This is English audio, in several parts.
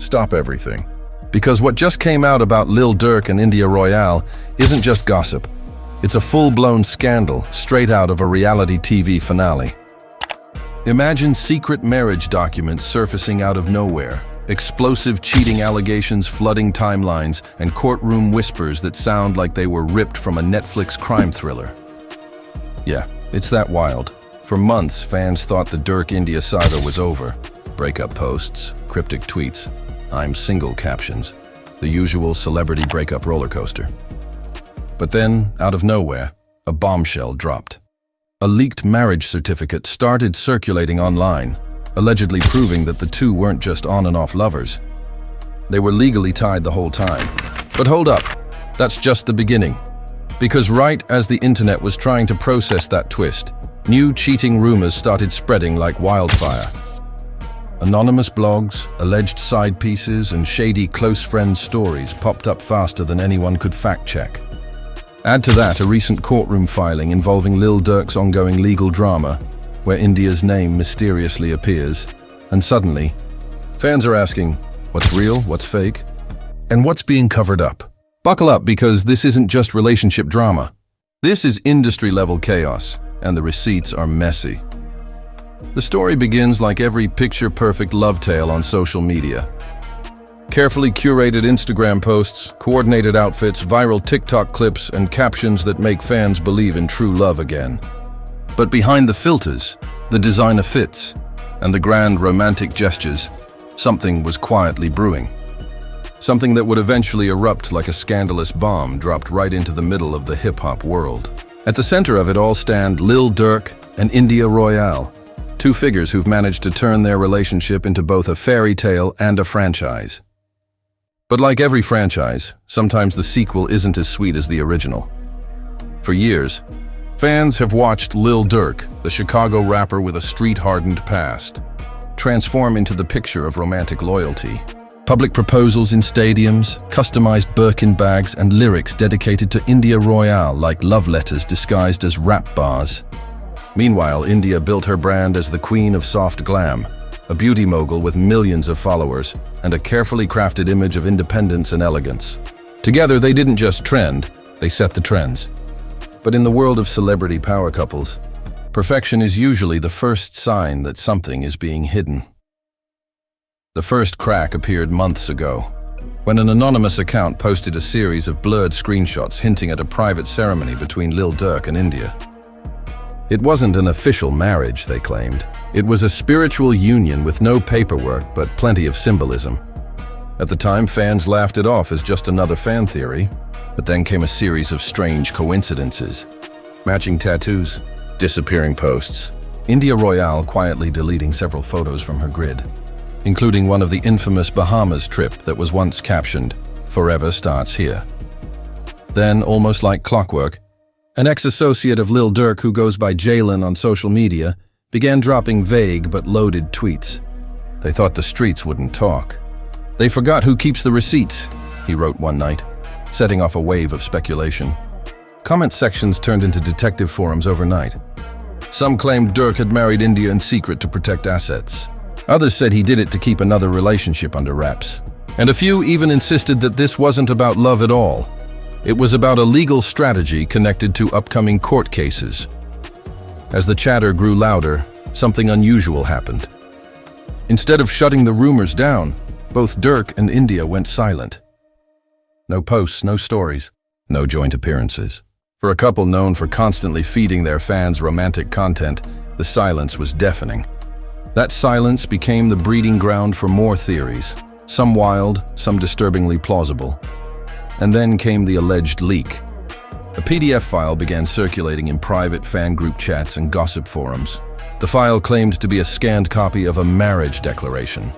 stop everything. Because what just came out about Lil Durk and Royale isn't just gossip. It's a full-blown scandal straight out of a reality TV finale. Imagine secret marriage documents surfacing out of nowhere, explosive cheating allegations flooding timelines, and courtroom whispers that sound like they were ripped from a Netflix crime thriller. Yeah, it's that wild. For months, fans thought the Durk-India saga was over. Breakup posts, cryptic tweets, "I'm single" captions, the usual celebrity breakup roller coaster. But then, out of nowhere, a bombshell dropped. A leaked marriage certificate started circulating online, allegedly proving that the two weren't just on and off lovers. They were legally tied the whole time. But hold up, that's just the beginning. Because right as the internet was trying to process that twist, new cheating rumors started spreading like wildfire. Anonymous blogs, alleged side pieces, and shady close friend stories popped up faster than anyone could fact-check. Add to that a recent courtroom filing involving Lil Durk's ongoing legal drama, where India's name mysteriously appears, and suddenly, fans are asking, what's real, what's fake, and what's being covered up? Buckle up, because this isn't just relationship drama. This is industry-level chaos, and the receipts are messy. The story begins like every picture-perfect love tale on social media. Carefully curated Instagram posts, coordinated outfits, viral TikTok clips, and captions that make fans believe in true love again. But behind the filters, the designer fits, and the grand romantic gestures, something was quietly brewing. Something that would eventually erupt like a scandalous bomb dropped right into the middle of the hip-hop world. At the center of it all stand Lil Durk and Royale, two figures who've managed to turn their relationship into both a fairy tale and a franchise. But like every franchise, sometimes the sequel isn't as sweet as the original. For years, fans have watched Lil Durk, the Chicago rapper with a street-hardened past, transform into the picture of romantic loyalty. Public proposals in stadiums, customized Birkin bags, and lyrics dedicated to Royale like love letters disguised as rap bars. Meanwhile, India built her brand as the queen of soft glam, a beauty mogul with millions of followers, and a carefully crafted image of independence and elegance. Together, they didn't just trend, they set the trends. But in the world of celebrity power couples, perfection is usually the first sign that something is being hidden. The first crack appeared months ago, when an anonymous account posted a series of blurred screenshots hinting at a private ceremony between Lil Durk and India. It wasn't an official marriage, they claimed. It was a spiritual union with no paperwork, but plenty of symbolism. At the time, fans laughed it off as just another fan theory, but then came a series of strange coincidences. Matching tattoos, disappearing posts, Royale quietly deleting several photos from her grid, including one of the infamous Bahamas trip that was once captioned, "Forever starts here." Then, almost like clockwork, an ex-associate of Lil Durk who goes by Jalen on social media began dropping vague but loaded tweets. They thought the streets wouldn't talk. "They forgot who keeps the receipts," he wrote one night, setting off a wave of speculation. Comment sections turned into detective forums overnight. Some claimed Durk had married India in secret to protect assets. Others said he did it to keep another relationship under wraps. And a few even insisted that this wasn't about love at all. It was about a legal strategy connected to upcoming court cases. As the chatter grew louder, something unusual happened. Instead of shutting the rumors down, both Durk and India went silent. No posts, no stories, no joint appearances. For a couple known for constantly feeding their fans romantic content, the silence was deafening. That silence became the breeding ground for more theories, some wild, some disturbingly plausible. And then came the alleged leak. A PDF file began circulating in private fan group chats and gossip forums. The file claimed to be a scanned copy of a marriage declaration,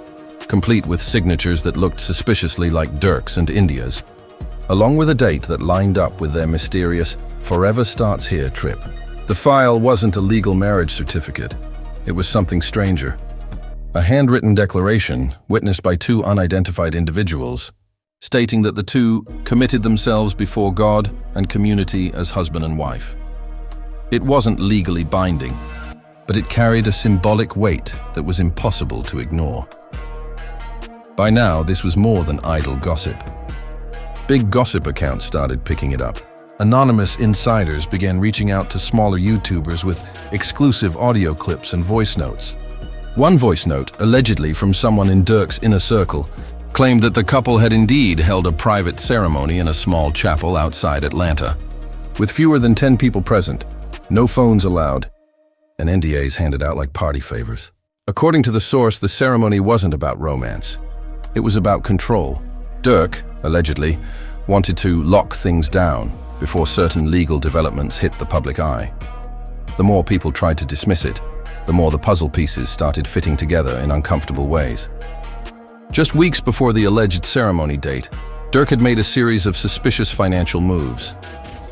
complete with signatures that looked suspiciously like Durk's and India's, along with a date that lined up with their mysterious "Forever Starts Here" trip. The file wasn't a legal marriage certificate. It was something stranger. A handwritten declaration, witnessed by two unidentified individuals, stating that the two committed themselves before God and community as husband and wife. It wasn't legally binding, but it carried a symbolic weight that was impossible to ignore. By now, this was more than idle gossip. Big gossip accounts started picking it up. Anonymous insiders began reaching out to smaller YouTubers with exclusive audio clips and voice notes. One voice note, allegedly from someone in Durk's inner circle, claimed that the couple had indeed held a private ceremony in a small chapel outside Atlanta. With fewer than 10 people present, no phones allowed, and NDAs handed out like party favors. According to the source, the ceremony wasn't about romance. It was about control. Durk, allegedly, wanted to lock things down before certain legal developments hit the public eye. The more people tried to dismiss it, the more the puzzle pieces started fitting together in uncomfortable ways. Just weeks before the alleged ceremony date, Durk had made a series of suspicious financial moves.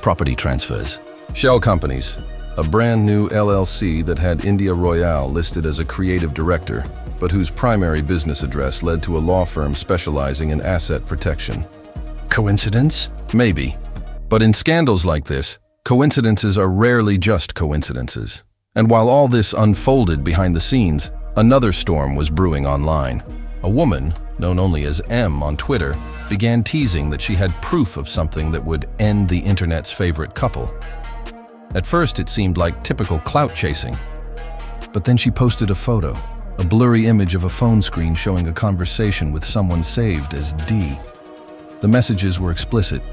Property transfers, shell companies, a brand new LLC that had India Royale listed as a creative director, but whose primary business address led to a law firm specializing in asset protection. Coincidence? Maybe. But in scandals like this, coincidences are rarely just coincidences. And while all this unfolded behind the scenes, another storm was brewing online. A woman, known only as M on Twitter, began teasing that she had proof of something that would end the internet's favorite couple. At first, it seemed like typical clout chasing. But then she posted a photo, a blurry image of a phone screen showing a conversation with someone saved as D. The messages were explicit,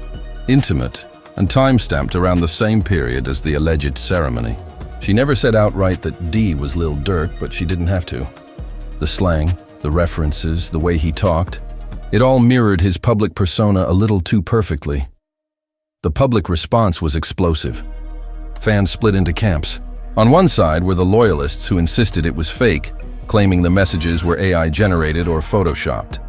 intimate, and time-stamped around the same period as the alleged ceremony. She never said outright that D was Lil Durk, but she didn't have to. The slang, the references, the way he talked, it all mirrored his public persona a little too perfectly. The public response was explosive. Fans split into camps. On one side were the loyalists who insisted it was fake, claiming the messages were AI-generated or photoshopped.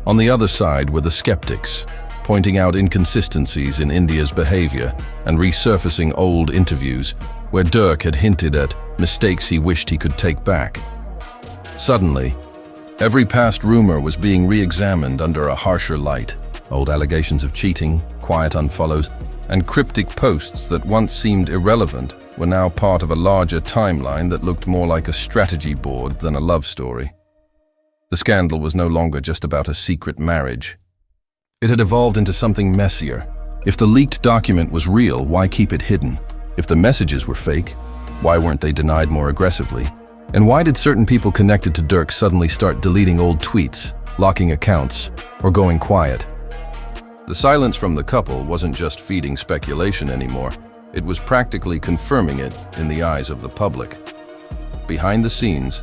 On the other side were the skeptics, pointing out inconsistencies in India's behavior and resurfacing old interviews where Durk had hinted at mistakes he wished he could take back. Suddenly, every past rumor was being re-examined under a harsher light. Old allegations of cheating, quiet unfollows, and cryptic posts that once seemed irrelevant were now part of a larger timeline that looked more like a strategy board than a love story. The scandal was no longer just about a secret marriage. It had evolved into something messier. If the leaked document was real, why keep it hidden? If the messages were fake, why weren't they denied more aggressively? And why did certain people connected to Durk suddenly start deleting old tweets, locking accounts, or going quiet? The silence from the couple wasn't just feeding speculation anymore. It was practically confirming it in the eyes of the public. Behind the scenes,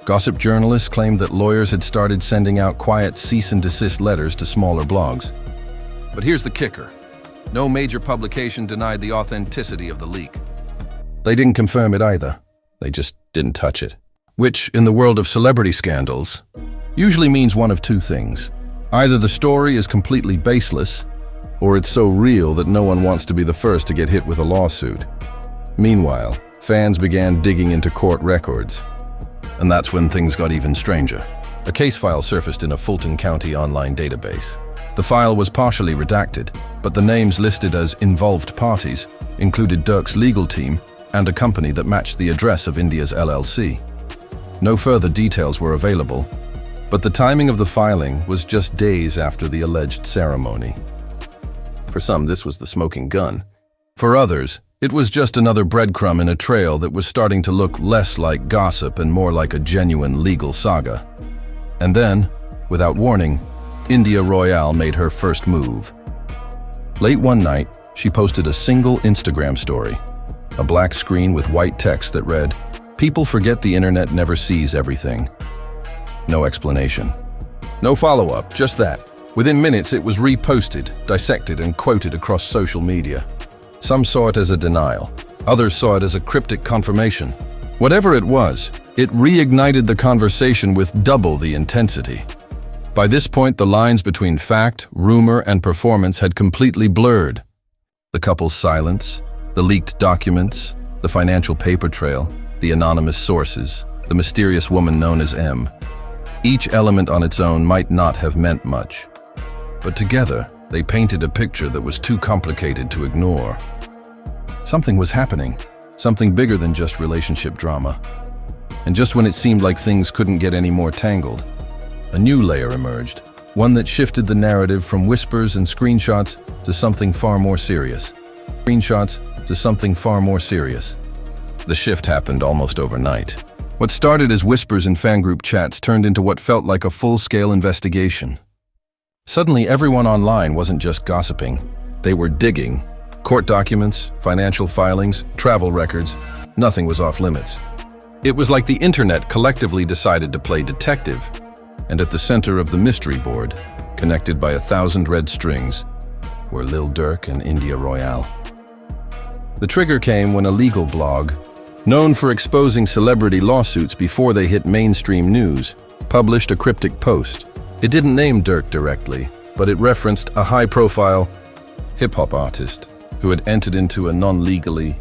gossip journalists claimed that lawyers had started sending out quiet cease-and-desist letters to smaller blogs. But here's the kicker. No major publication denied the authenticity of the leak. They didn't confirm it either. They just didn't touch it. Which, in the world of celebrity scandals, usually means one of two things. Either the story is completely baseless, or it's so real that no one wants to be the first to get hit with a lawsuit. Meanwhile, fans began digging into court records. And that's when things got even stranger. A case file surfaced in a Fulton County online database. The file was partially redacted, but the names listed as involved parties included Durk's legal team and a company that matched the address of India's LLC. No further details were available, but the timing of the filing was just days after the alleged ceremony. For some, this was the smoking gun. For others, it was just another breadcrumb in a trail that was starting to look less like gossip and more like a genuine legal saga. And then, without warning, India Royale made her first move. Late one night, she posted a single Instagram story, a black screen with white text that read, "People forget the internet never sees everything." No explanation. No follow-up, just that. Within minutes, it was reposted, dissected, and quoted across social media. Some saw it as a denial. Others saw it as a cryptic confirmation. Whatever it was, it reignited the conversation with double the intensity. By this point, the lines between fact, rumor, and performance had completely blurred. The couple's silence, the leaked documents, the financial paper trail, the anonymous sources, the mysterious woman known as M. Each element on its own might not have meant much. But together, they painted a picture that was too complicated to ignore. Something was happening, something bigger than just relationship drama. And just when it seemed like things couldn't get any more tangled, a new layer emerged, one that shifted the narrative from whispers and screenshots to something far more serious. The shift happened almost overnight. What started as whispers in fan group chats turned into what felt like a full-scale investigation. Suddenly, everyone online wasn't just gossiping. They were digging. Court documents, financial filings, travel records, nothing was off limits. It was like the internet collectively decided to play detective, and at the center of the mystery board, connected by 1,000 red strings, were Lil Durk and Royale. The trigger came when a legal blog, known for exposing celebrity lawsuits before they hit mainstream news, published a cryptic post. It didn't name Durk directly, but it referenced a high-profile hip-hop artist who had entered into a non-legally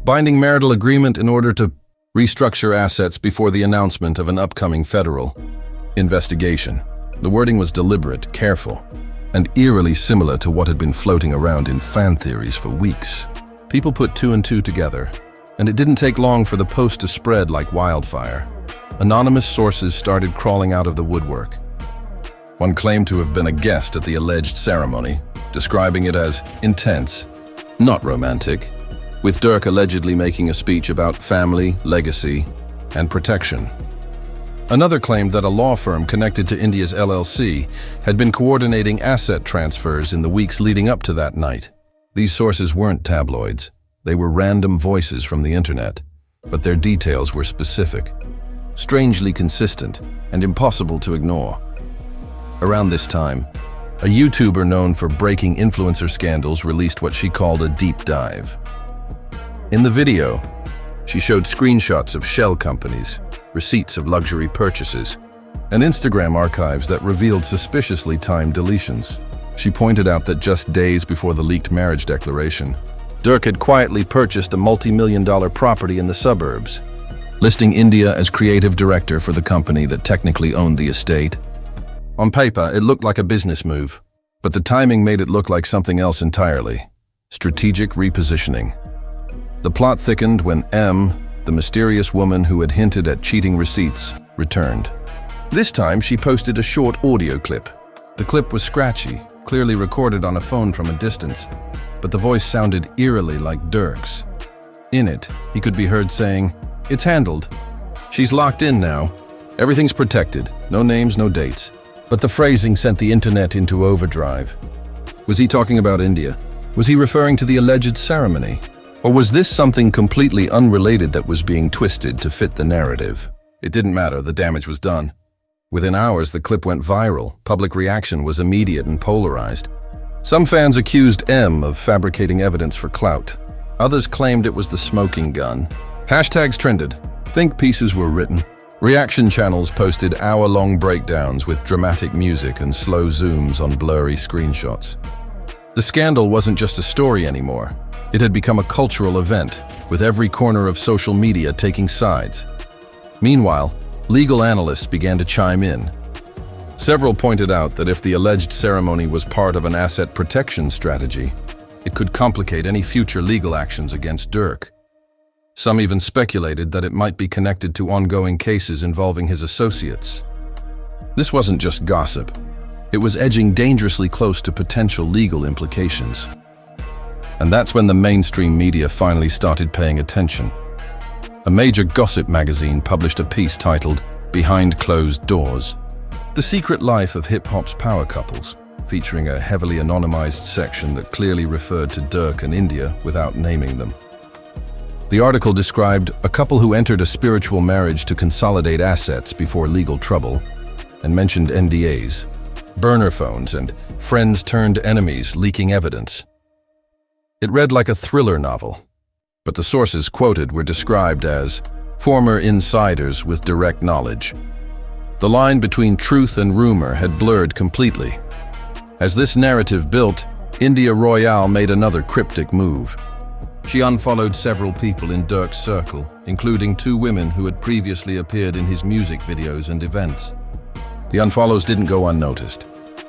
binding marital agreement in order to restructure assets before the announcement of an upcoming federal investigation. The wording was deliberate, careful, and eerily similar to what had been floating around in fan theories for weeks. People put two and two together, and it didn't take long for the post to spread like wildfire. Anonymous sources started crawling out of the woodwork. One claimed to have been a guest at the alleged ceremony, describing it as intense, not romantic, with Durk allegedly making a speech about family, legacy, and protection. Another claimed that a law firm connected to India's LLC had been coordinating asset transfers in the weeks leading up to that night. These sources weren't tabloids. They were random voices from the internet, but their details were specific, strangely consistent, and impossible to ignore. Around this time, a YouTuber known for breaking influencer scandals released what she called a deep dive. In the video, she showed screenshots of shell companies, receipts of luxury purchases, and Instagram archives that revealed suspiciously timed deletions. She pointed out that just days before the leaked marriage declaration, Durk had quietly purchased a multi-million-dollar property in the suburbs, listing India as creative director for the company that technically owned the estate. On paper, it looked like a business move, but the timing made it look like something else entirely: strategic repositioning. The plot thickened when M, the mysterious woman who had hinted at cheating receipts, returned. This time, she posted a short audio clip. The clip was scratchy, clearly recorded on a phone from a distance, but the voice sounded eerily like Durk's. In it, he could be heard saying, "It's handled. She's locked in now. Everything's protected. No names, no dates." But the phrasing sent the internet into overdrive. Was he talking about India? Was he referring to the alleged ceremony? Or was this something completely unrelated that was being twisted to fit the narrative? It didn't matter, the damage was done. Within hours, the clip went viral. Public reaction was immediate and polarized. Some fans accused M of fabricating evidence for clout. Others claimed it was the smoking gun. Hashtags trended. Think pieces were written. Reaction channels posted hour-long breakdowns with dramatic music and slow zooms on blurry screenshots. The scandal wasn't just a story anymore. It had become a cultural event, with every corner of social media taking sides. Meanwhile, legal analysts began to chime in. Several pointed out that if the alleged ceremony was part of an asset protection strategy, it could complicate any future legal actions against Durk. Some even speculated that it might be connected to ongoing cases involving his associates. This wasn't just gossip. It was edging dangerously close to potential legal implications. And that's when the mainstream media finally started paying attention. A major gossip magazine published a piece titled "Behind Closed Doors: The Secret Life of Hip-Hop's Power Couples," featuring a heavily anonymized section that clearly referred to Durk and India without naming them. The article described a couple who entered a spiritual marriage to consolidate assets before legal trouble, and mentioned NDAs, burner phones, and friends turned enemies leaking evidence. It read like a thriller novel, but the sources quoted were described as former insiders with direct knowledge. The line between truth and rumor had blurred completely. As this narrative built, Royale made another cryptic move. She unfollowed several people in Durk's circle, including 2 women who had previously appeared in his music videos and events. The unfollows didn't go unnoticed.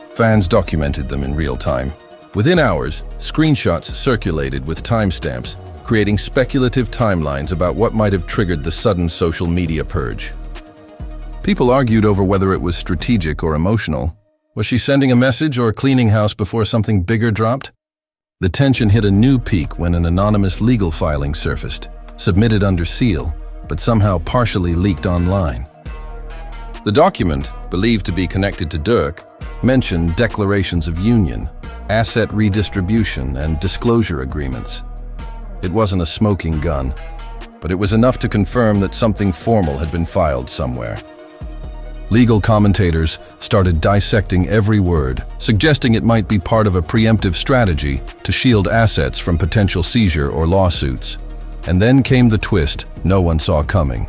Fans documented them in real time. Within hours, screenshots circulated with timestamps, creating speculative timelines about what might have triggered the sudden social media purge. People argued over whether it was strategic or emotional. Was she sending a message or cleaning house before something bigger dropped? The tension hit a new peak when an anonymous legal filing surfaced, submitted under seal, but somehow partially leaked online. The document, believed to be connected to Durk, mentioned declarations of union, asset redistribution, and disclosure agreements. It wasn't a smoking gun, but it was enough to confirm that something formal had been filed somewhere. Legal commentators started dissecting every word, suggesting it might be part of a preemptive strategy to shield assets from potential seizure or lawsuits. And then came the twist no one saw coming.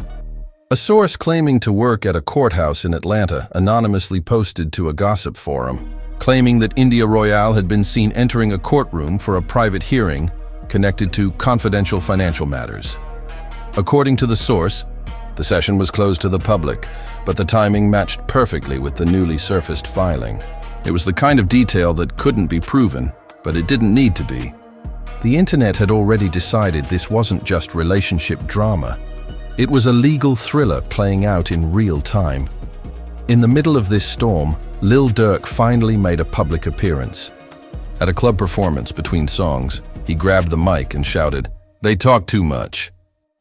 A source claiming to work at a courthouse in Atlanta anonymously posted to a gossip forum, claiming that India Royale had been seen entering a courtroom for a private hearing connected to confidential financial matters. According to the source, the session was closed to the public, but the timing matched perfectly with the newly surfaced filing. It was the kind of detail that couldn't be proven, but it didn't need to be. The internet had already decided this wasn't just relationship drama. It was a legal thriller playing out in real time. In the middle of this storm, Lil Durk finally made a public appearance. At a club performance between songs, he grabbed the mic and shouted, "They talk too much.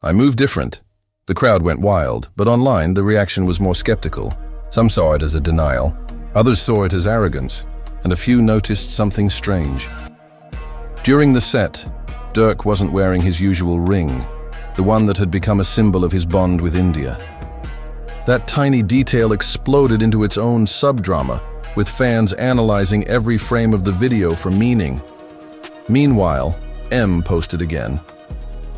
I move different." The crowd went wild, but online the reaction was more skeptical. Some saw it as a denial, others saw it as arrogance, and a few noticed something strange. During the set, Durk wasn't wearing his usual ring, the one that had become a symbol of his bond with India. That tiny detail exploded into its own subdrama, with fans analyzing every frame of the video for meaning. Meanwhile, M posted again.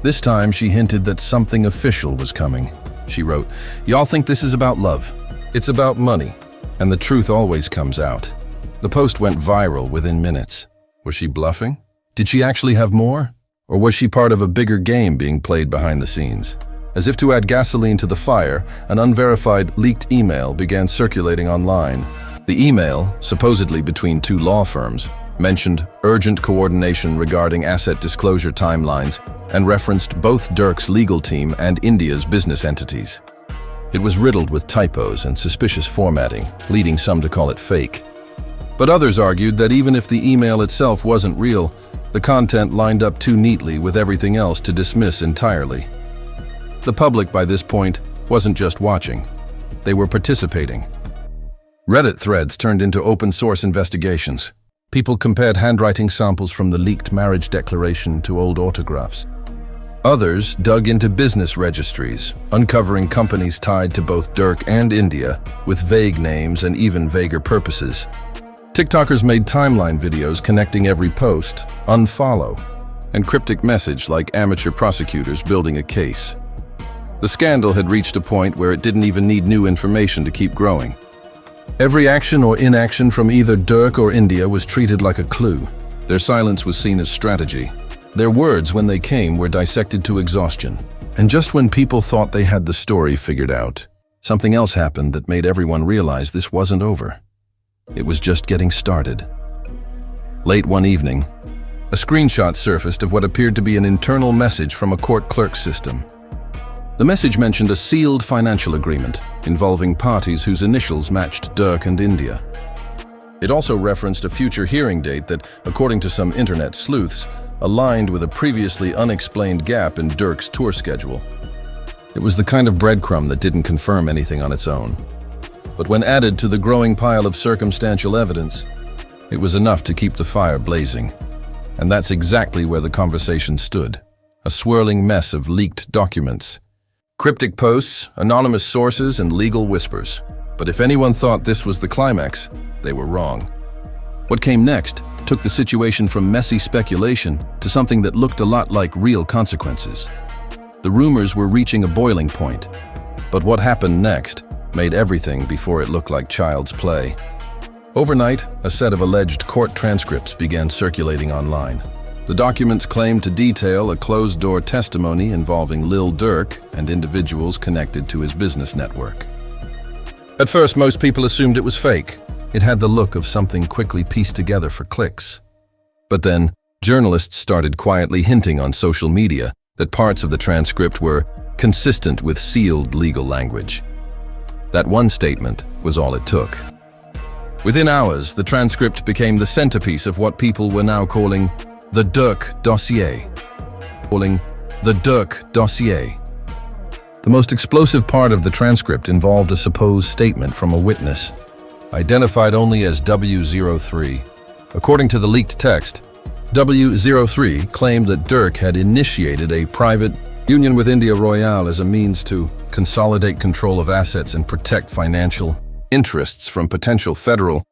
This time she hinted that something official was coming. She wrote, "Y'all think this is about love. It's about money, and the truth always comes out." The post went viral within minutes. Was she bluffing? Did she actually have more? Or was she part of a bigger game being played behind the scenes? As if to add gasoline to the fire, an unverified, leaked email began circulating online. The email, supposedly between two law firms, mentioned urgent coordination regarding asset disclosure timelines and referenced both Durk's legal team and India's business entities. It was riddled with typos and suspicious formatting, leading some to call it fake. But others argued that even if the email itself wasn't real, the content lined up too neatly with everything else to dismiss entirely. The public by this point wasn't just watching, they were participating. Reddit threads turned into open-source investigations. People compared handwriting samples from the leaked marriage declaration to old autographs. Others dug into business registries, uncovering companies tied to both Durk and India, with vague names and even vaguer purposes. TikTokers made timeline videos connecting every post, unfollow, and cryptic message like amateur prosecutors building a case. The scandal had reached a point where it didn't even need new information to keep growing. Every action or inaction from either Durk or India was treated like a clue. Their silence was seen as strategy. Their words, when they came, were dissected to exhaustion. And just when people thought they had the story figured out, something else happened that made everyone realize this wasn't over. It was just getting started. Late one evening, a screenshot surfaced of what appeared to be an internal message from a court clerk system. The message mentioned a sealed financial agreement involving parties whose initials matched Durk and India. It also referenced a future hearing date that, according to some internet sleuths, aligned with a previously unexplained gap in Durk's tour schedule. It was the kind of breadcrumb that didn't confirm anything on its own. But when added to the growing pile of circumstantial evidence, it was enough to keep the fire blazing. And that's exactly where the conversation stood, a swirling mess of leaked documents. Cryptic posts, anonymous sources, and legal whispers. But if anyone thought this was the climax, they were wrong. What came next took the situation from messy speculation to something that looked a lot like real consequences. The rumors were reaching a boiling point, but what happened next made everything before it looked like child's play. Overnight, a set of alleged court transcripts began circulating online. The documents claimed to detail a closed-door testimony involving Lil Durk and individuals connected to his business network. At first, most people assumed it was fake. It had the look of something quickly pieced together for clicks. But then, journalists started quietly hinting on social media that parts of the transcript were consistent with sealed legal language. That one statement was all it took. Within hours, the transcript became the centerpiece of what people were now calling the Durk dossier. The most explosive part of the transcript involved a supposed statement from a witness, identified only as W03. According to the leaked text, W03 claimed that Durk had initiated a private union with India Royale as a means to consolidate control of assets and protect financial interests from potential federal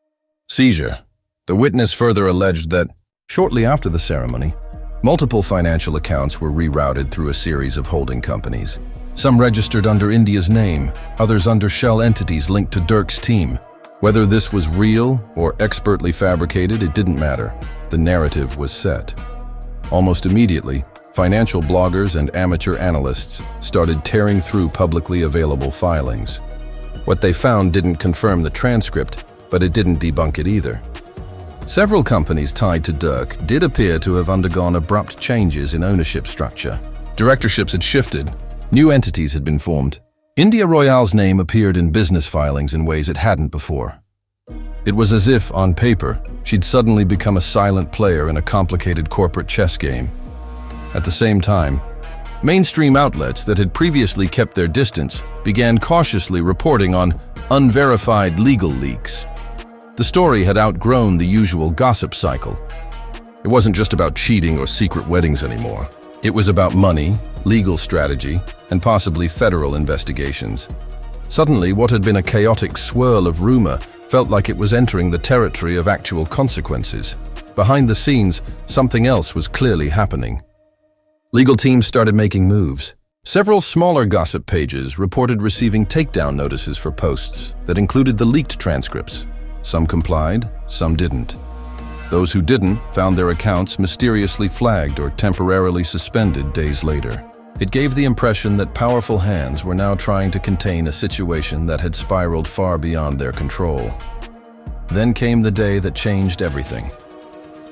seizure. The witness further alleged that, shortly after the ceremony, multiple financial accounts were rerouted through a series of holding companies. Some registered under India's name, others under shell entities linked to Durk's team. Whether this was real or expertly fabricated, it didn't matter. The narrative was set. Almost immediately, financial bloggers and amateur analysts started tearing through publicly available filings. What they found didn't confirm the transcript, but it didn't debunk it either. Several companies tied to Durk did appear to have undergone abrupt changes in ownership structure. Directorships had shifted, new entities had been formed. India Royale's name appeared in business filings in ways it hadn't before. It was as if, on paper, she'd suddenly become a silent player in a complicated corporate chess game. At the same time, mainstream outlets that had previously kept their distance began cautiously reporting on unverified legal leaks. The story had outgrown the usual gossip cycle. It wasn't just about cheating or secret weddings anymore. It was about money, legal strategy, and possibly federal investigations. Suddenly, what had been a chaotic swirl of rumor felt like it was entering the territory of actual consequences. Behind the scenes, something else was clearly happening. Legal teams started making moves. Several smaller gossip pages reported receiving takedown notices for posts that included the leaked transcripts. Some complied, some didn't. Those who didn't found their accounts mysteriously flagged or temporarily suspended days later. It gave the impression that powerful hands were now trying to contain a situation that had spiraled far beyond their control. Then came the day that changed everything.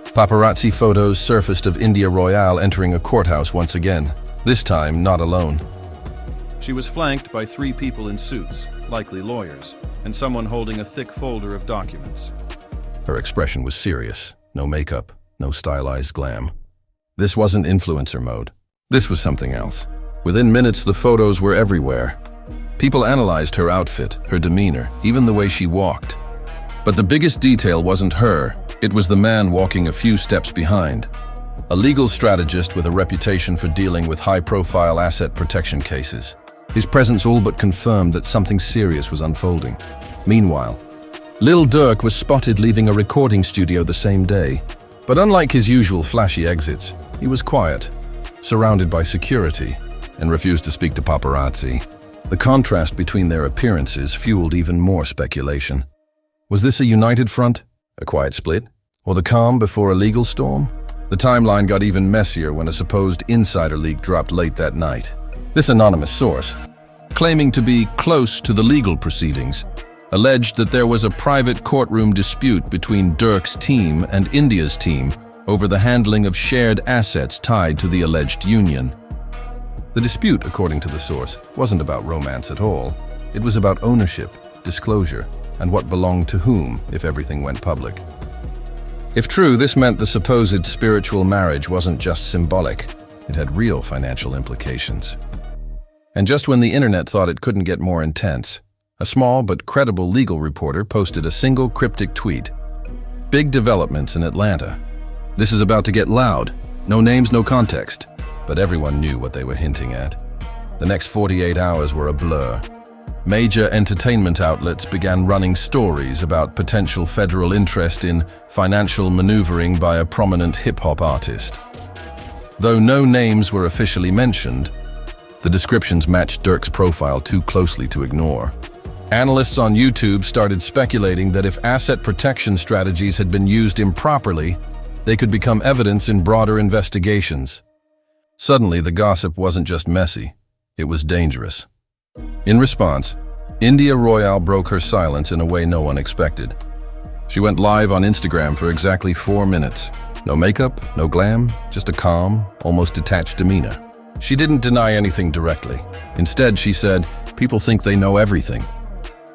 Paparazzi photos surfaced of India Royale entering a courthouse once again, this time not alone. She was flanked by 3 people in suits, likely lawyers, and someone holding a thick folder of documents. Her expression was serious. No makeup, no stylized glam. This wasn't influencer mode. This was something else. Within minutes, the photos were everywhere. People analyzed her outfit, her demeanor, even the way she walked. But the biggest detail wasn't her. It was the man walking a few steps behind. A legal strategist with a reputation for dealing with high-profile asset protection cases. His presence all but confirmed that something serious was unfolding. Meanwhile, Lil Durk was spotted leaving a recording studio the same day. But unlike his usual flashy exits, he was quiet, surrounded by security, and refused to speak to paparazzi. The contrast between their appearances fueled even more speculation. Was this a united front, a quiet split, or the calm before a legal storm? The timeline got even messier when a supposed insider leak dropped late that night. This anonymous source, claiming to be close to the legal proceedings, alleged that there was a private courtroom dispute between Durk's team and India's team over the handling of shared assets tied to the alleged union. The dispute, according to the source, wasn't about romance at all. It was about ownership, disclosure, and what belonged to whom if everything went public. If true, this meant the supposed spiritual marriage wasn't just symbolic. It had real financial implications. And just when the internet thought it couldn't get more intense, a small but credible legal reporter posted a single cryptic tweet. Big developments in Atlanta. This is about to get loud. No names, no context. But everyone knew what they were hinting at. The next 48 hours were a blur. Major entertainment outlets began running stories about potential federal interest in financial maneuvering by a prominent hip-hop artist. Though no names were officially mentioned, the descriptions matched Durk's profile too closely to ignore. Analysts on YouTube started speculating that if asset protection strategies had been used improperly, they could become evidence in broader investigations. Suddenly, the gossip wasn't just messy, it was dangerous. In response, India Royale broke her silence in a way no one expected. She went live on Instagram for exactly 4 minutes. No makeup, no glam, just a calm, almost detached demeanor. She didn't deny anything directly. Instead, she said, "People think they know everything."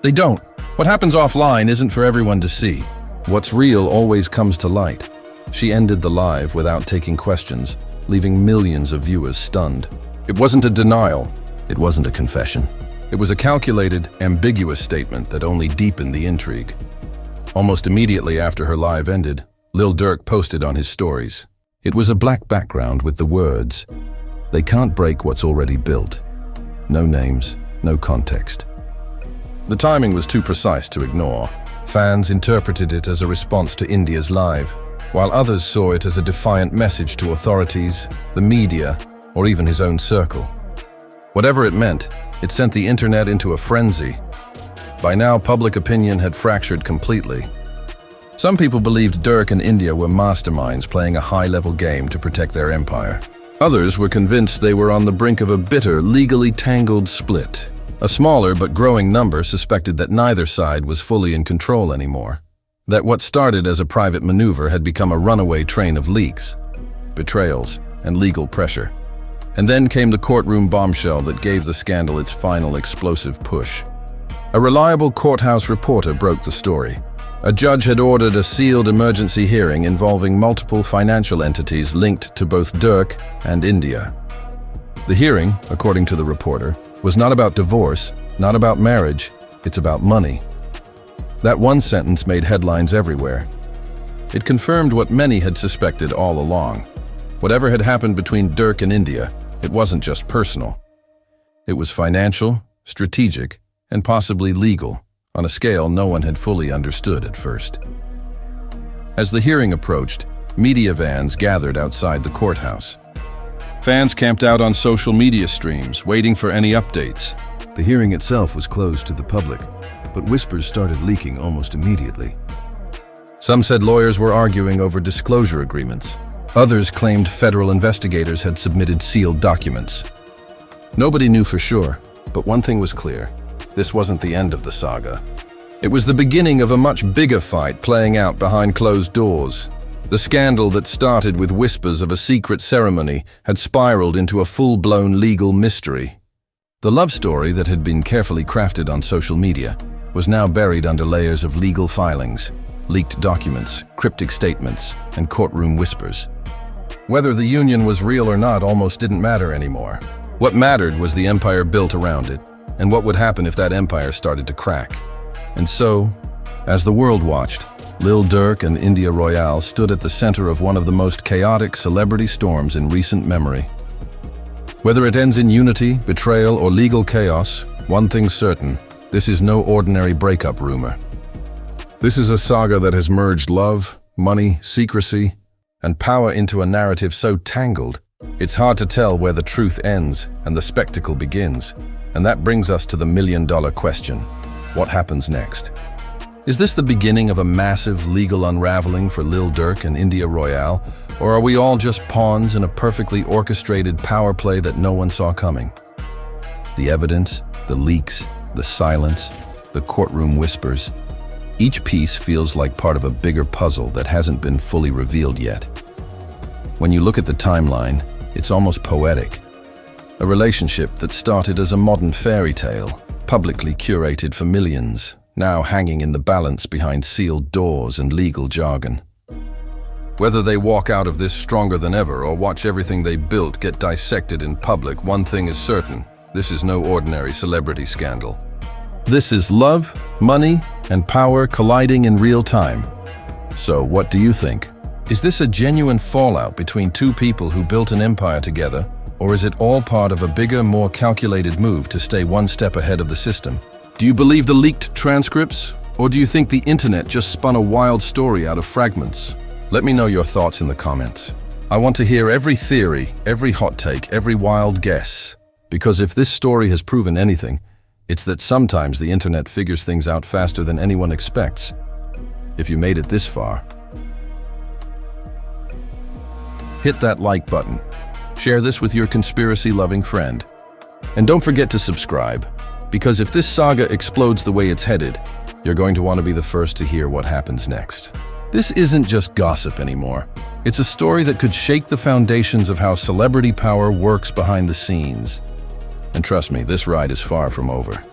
They don't. What happens offline isn't for everyone to see. What's real always comes to light. She ended the live without taking questions, leaving millions of viewers stunned. It wasn't a denial. It wasn't a confession. It was a calculated, ambiguous statement that only deepened the intrigue. Almost immediately after her live ended, Lil Durk posted on his stories. It was a black background with the words, "They can't break what's already built." No names, no context. The timing was too precise to ignore. Fans interpreted it as a response to India's live, while others saw it as a defiant message to authorities, the media, or even his own circle. Whatever it meant, it sent the internet into a frenzy. By now, public opinion had fractured completely. Some people believed Durk and India were masterminds playing a high-level game to protect their empire. Others were convinced they were on the brink of a bitter, legally tangled split. A smaller but growing number suspected that neither side was fully in control anymore. That what started as a private maneuver had become a runaway train of leaks, betrayals, and legal pressure. And then came the courtroom bombshell that gave the scandal its final explosive push. A reliable courthouse reporter broke the story. A judge had ordered a sealed emergency hearing involving multiple financial entities linked to both Durk and India. The hearing, according to the reporter, was not about divorce, not about marriage, it's about money. That one sentence made headlines everywhere. It confirmed what many had suspected all along. Whatever had happened between Durk and India, it wasn't just personal. It was financial, strategic, and possibly legal, on a scale no one had fully understood at first. As the hearing approached, media vans gathered outside the courthouse. Fans camped out on social media streams, waiting for any updates. The hearing itself was closed to the public, but whispers started leaking almost immediately. Some said lawyers were arguing over disclosure agreements. Others claimed federal investigators had submitted sealed documents. Nobody knew for sure, but one thing was clear. This wasn't the end of the saga. It was the beginning of a much bigger fight playing out behind closed doors. The scandal that started with whispers of a secret ceremony had spiraled into a full-blown legal mystery. The love story that had been carefully crafted on social media was now buried under layers of legal filings, leaked documents, cryptic statements, and courtroom whispers. Whether the union was real or not almost didn't matter anymore. What mattered was the empire built around it, and what would happen if that empire started to crack. And so, as the world watched, Lil Durk and India Royale stood at the center of one of the most chaotic celebrity storms in recent memory. Whether it ends in unity, betrayal, or legal chaos, one thing's certain, this is no ordinary breakup rumor. This is a saga that has merged love, money, secrecy, and power into a narrative so tangled, it's hard to tell where the truth ends and the spectacle begins. And that brings us to the million-dollar question. What happens next? Is this the beginning of a massive legal unraveling for Lil Durk and India Royale, or are we all just pawns in a perfectly orchestrated power play that no one saw coming? The evidence, the leaks, the silence, the courtroom whispers. Each piece feels like part of a bigger puzzle that hasn't been fully revealed yet. When you look at the timeline, it's almost poetic. A relationship that started as a modern fairy tale, publicly curated for millions, now hanging in the balance behind sealed doors and legal jargon. Whether they walk out of this stronger than ever or watch everything they built get dissected in public, one thing is certain: this is no ordinary celebrity scandal. This is love, money, and power colliding in real time. So, what do you think? Is this a genuine fallout between two people who built an empire together? Or is it all part of a bigger, more calculated move to stay one step ahead of the system? Do you believe the leaked transcripts? Or do you think the internet just spun a wild story out of fragments? Let me know your thoughts in the comments. I want to hear every theory, every hot take, every wild guess. Because if this story has proven anything, it's that sometimes the internet figures things out faster than anyone expects. If you made it this far, hit that like button. Share this with your conspiracy-loving friend. And don't forget to subscribe, because if this saga explodes the way it's headed, you're going to want to be the first to hear what happens next. This isn't just gossip anymore. It's a story that could shake the foundations of how celebrity power works behind the scenes. And trust me, this ride is far from over.